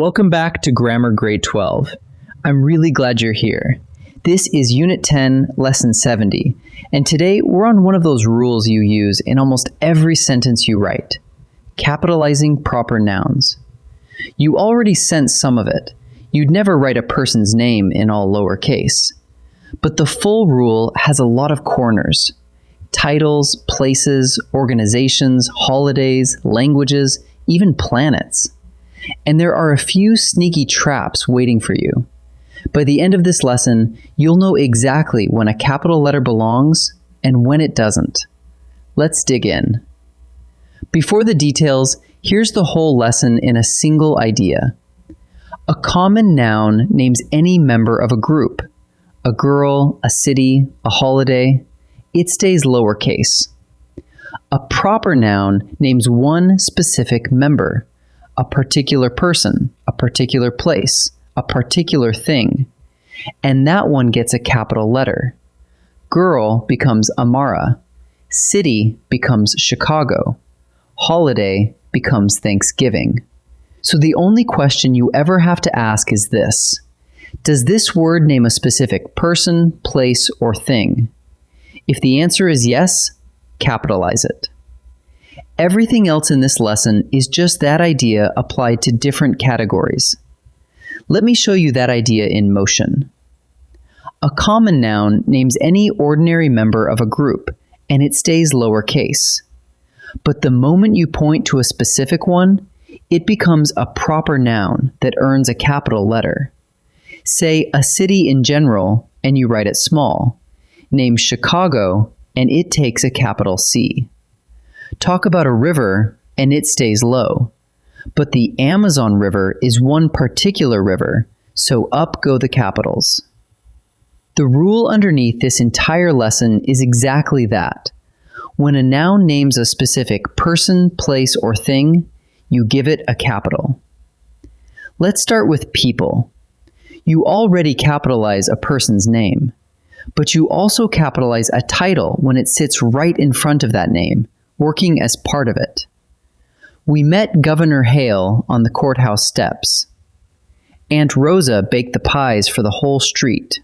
Welcome back to Grammar Grade 12. I'm really glad you're here. This is Unit 10, Lesson 70, and today we're on one of those rules you use in almost every sentence you write, capitalizing proper nouns. You already sense some of it. You'd never write a person's name in all lowercase. But the full rule has a lot of corners. Titles, places, organizations, holidays, languages, even planets. And there are a few sneaky traps waiting for you. By the end of this lesson, you'll know exactly when a capital letter belongs and when it doesn't. Let's dig in. Before the details, here's the whole lesson in a single idea. A common noun names any member of a group. A girl, a city, a holiday. It stays lowercase. A proper noun names one specific member. A particular person, a particular place, a particular thing. And that one gets a capital letter. Girl becomes Amara. City becomes Chicago. Holiday becomes Thanksgiving. So the only question you ever have to ask is this. Does this word name a specific person, place, or thing? If the answer is yes, capitalize it. Everything else in this lesson is just that idea applied to different categories. Let me show you that idea in motion. A common noun names any ordinary member of a group, and it stays lowercase. But the moment you point to a specific one, it becomes a proper noun that earns a capital letter. Say a city in general, and you write it small. Name Chicago, and it takes a capital C. Talk about a river, and it stays low. But the Amazon River is one particular river, so up go the capitals. The rule underneath this entire lesson is exactly that. When a noun names a specific person, place, or thing, you give it a capital. Let's start with people. You already capitalize a person's name, but you also capitalize a title when it sits right in front of that name, working as part of it. We met Governor Hale on the courthouse steps. Aunt Rosa baked the pies for the whole street.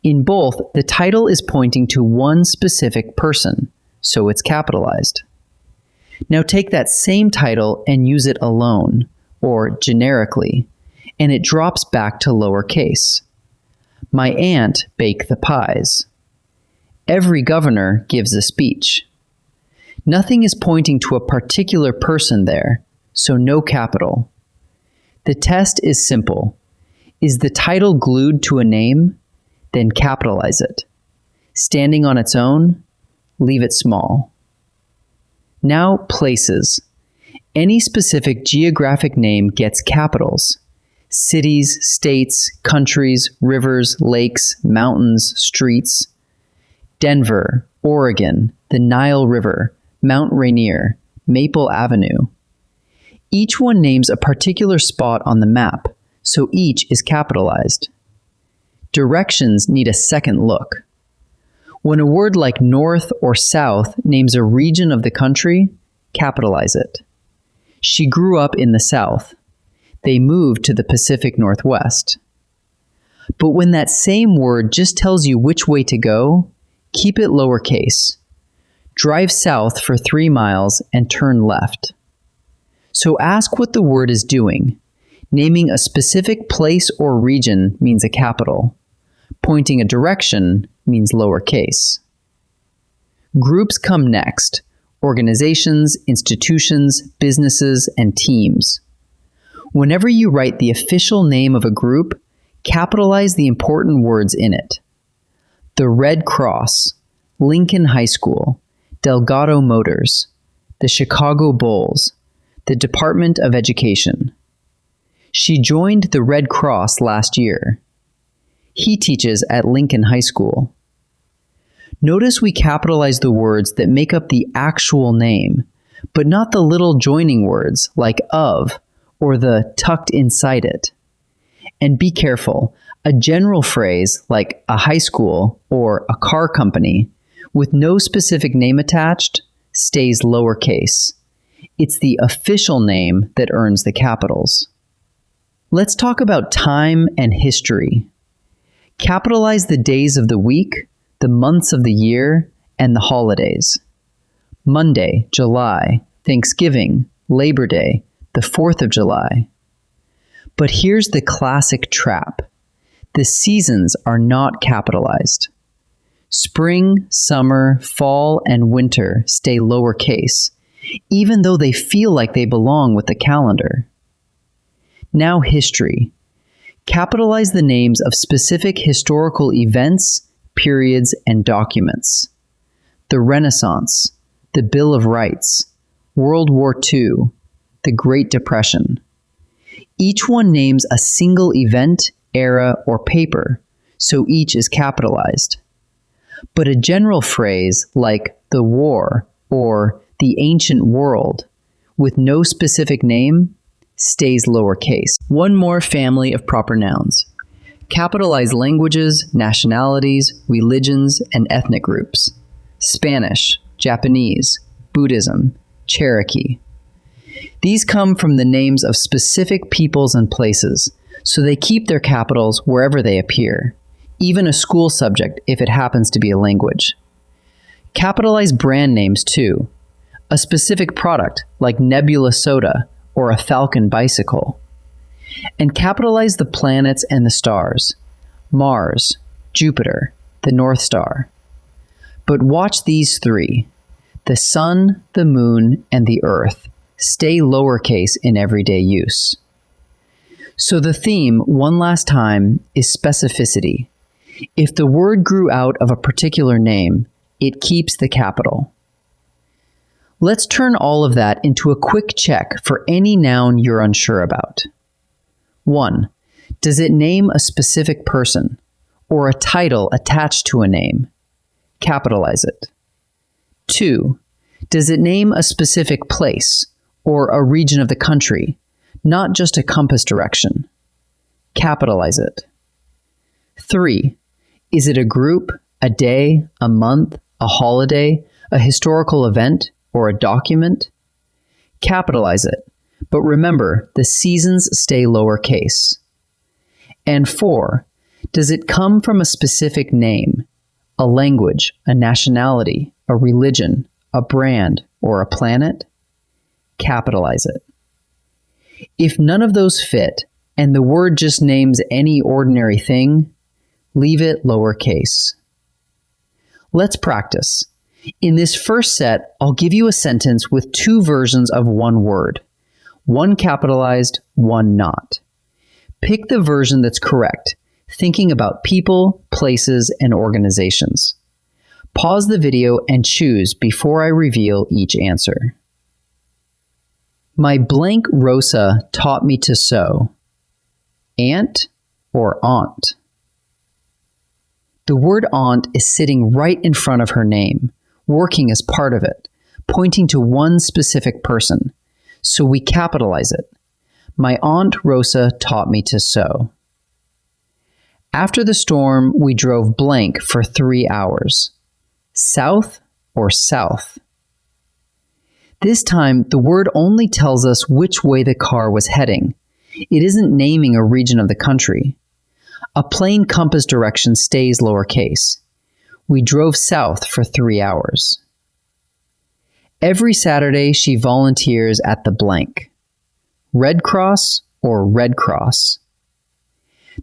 In both, the title is pointing to one specific person, so it's capitalized. Now take that same title and use it alone, or generically, and it drops back to lowercase. My aunt baked the pies. Every governor gives a speech. Nothing is pointing to a particular person there, so no capital. The test is simple. Is the title glued to a name? Then capitalize it. Standing on its own? Leave it small. Now, places. Any specific geographic name gets capitals. Cities, states, countries, rivers, lakes, mountains, streets. Denver, Oregon, the Nile River, Mount Rainier, Maple Avenue. Each one names a particular spot on the map, so each is capitalized. Directions need a second look. When a word like north or south names a region of the country, capitalize it. She grew up in the South. They moved to the Pacific Northwest. But when that same word just tells you which way to go, keep it lowercase. Drive south for 3 miles and turn left. So ask what the word is doing. Naming a specific place or region means a capital. Pointing a direction means lowercase. Groups come next. Organizations, institutions, businesses, and teams. Whenever you write the official name of a group, capitalize the important words in it. The Red Cross, Lincoln High School, Delgado Motors, the Chicago Bulls, the Department of Education. She joined the Red Cross last year. He teaches at Lincoln High School. Notice we capitalize the words that make up the actual name, but not the little joining words like of or the tucked inside it. And be careful, a general phrase like a high school or a car company with no specific name attached stays lowercase. It's the official name that earns the capitals. Let's talk about time and history. Capitalize the days of the week, the months of the year, and the holidays. Monday, July, Thanksgiving, Labor Day, the 4th of July. But here's the classic trap. The seasons are not capitalized. Spring, summer, fall, and winter stay lowercase, even though they feel like they belong with the calendar. Now history. Capitalize the names of specific historical events, periods, and documents. The Renaissance, the Bill of Rights, World War II, the Great Depression. Each one names a single event, era, or paper, so each is capitalized. But a general phrase like the war or the ancient world, with no specific name, stays lowercase. One more family of proper nouns. Capitalize languages, nationalities, religions, and ethnic groups. Spanish, Japanese, Buddhism, Cherokee. These come from the names of specific peoples and places, so they keep their capitals wherever they appear, even a school subject if it happens to be a language. Capitalize brand names too. A specific product like Nebula Soda or a Falcon bicycle. And capitalize the planets and the stars. Mars, Jupiter, the North Star. But watch these three. The sun, the moon, and the earth stay lowercase in everyday use. So the theme, one last time, is specificity. If the word grew out of a particular name, it keeps the capital. Let's turn all of that into a quick check for any noun you're unsure about. 1. Does it name a specific person or a title attached to a name? Capitalize it. 2. Does it name a specific place or a region of the country, not just a compass direction? Capitalize it. 3. Is it a group, a day, a month, a holiday, a historical event, or a document? Capitalize it, but remember, the seasons stay lowercase. And 4, does it come from a specific name, a language, a nationality, a religion, a brand, or a planet? Capitalize it. If none of those fit, and the word just names any ordinary thing, leave it lowercase. Let's practice. In this first set, I'll give you a sentence with two versions of one word. One capitalized, one not. Pick the version that's correct, thinking about people, places, and organizations. Pause the video and choose before I reveal each answer. My blank Rosa taught me to sew. Aunt or aunt? The word aunt is sitting right in front of her name, working as part of it, pointing to one specific person. So we capitalize it. My Aunt Rosa taught me to sew. After the storm, we drove blank for 3 hours. South or south? This time, the word only tells us which way the car was heading. It isn't naming a region of the country. A plain compass direction stays lowercase. We drove south for 3 hours. Every Saturday, she volunteers at the blank. Red Cross or Red Cross?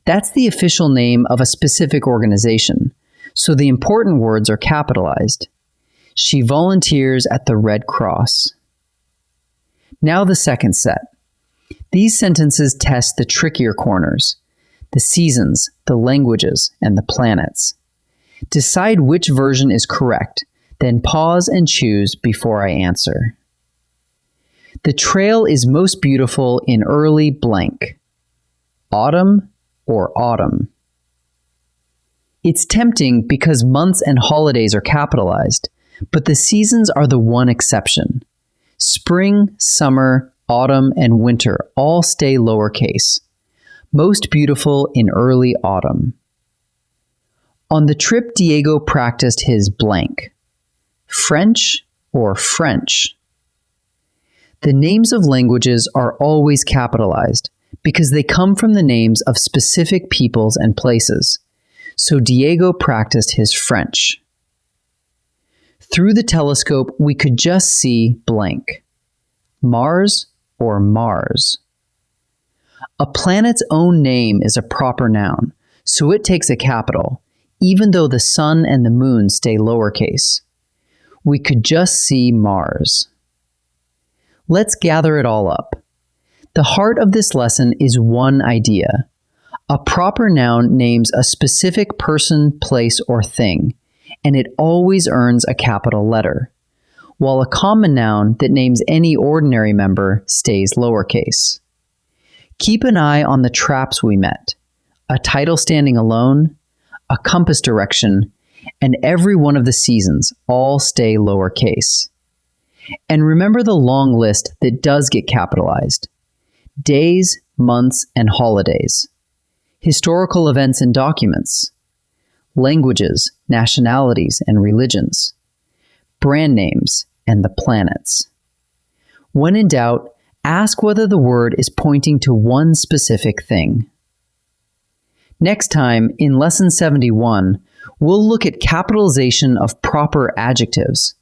That's the official name of a specific organization, so the important words are capitalized. She volunteers at the Red Cross. Now the second set. These sentences test the trickier corners, the seasons, the languages, and the planets. Decide which version is correct, then pause and choose before I answer. The trail is most beautiful in early blank. Autumn or autumn? It's tempting because months and holidays are capitalized, but the seasons are the one exception. Spring, summer, autumn, and winter all stay lowercase. Most beautiful in early autumn. On the trip, Diego practiced his blank. French or French? The names of languages are always capitalized because they come from the names of specific peoples and places. So Diego practiced his French. Through the telescope, we could just see blank. Mars or Mars. A planet's own name is a proper noun, so it takes a capital, even though the sun and the moon stay lowercase. We could just see Mars. Let's gather it all up. The heart of this lesson is one idea. A proper noun names a specific person, place, or thing, and it always earns a capital letter, while a common noun that names any ordinary member stays lowercase. Keep an eye on the traps we met: a title standing alone, a compass direction, and every one of the seasons all stay lowercase. And remember the long list that does get capitalized: days, months, and holidays, historical events and documents, languages, nationalities, and religions, brand names, and the planets. When in doubt, ask whether the word is pointing to one specific thing. Next time, in Lesson 71, we'll look at capitalization of proper adjectives.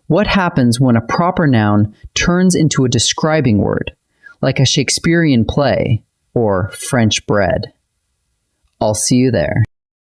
What happens when a proper noun turns into a describing word, like a Shakespearean play or French bread? I'll see you there.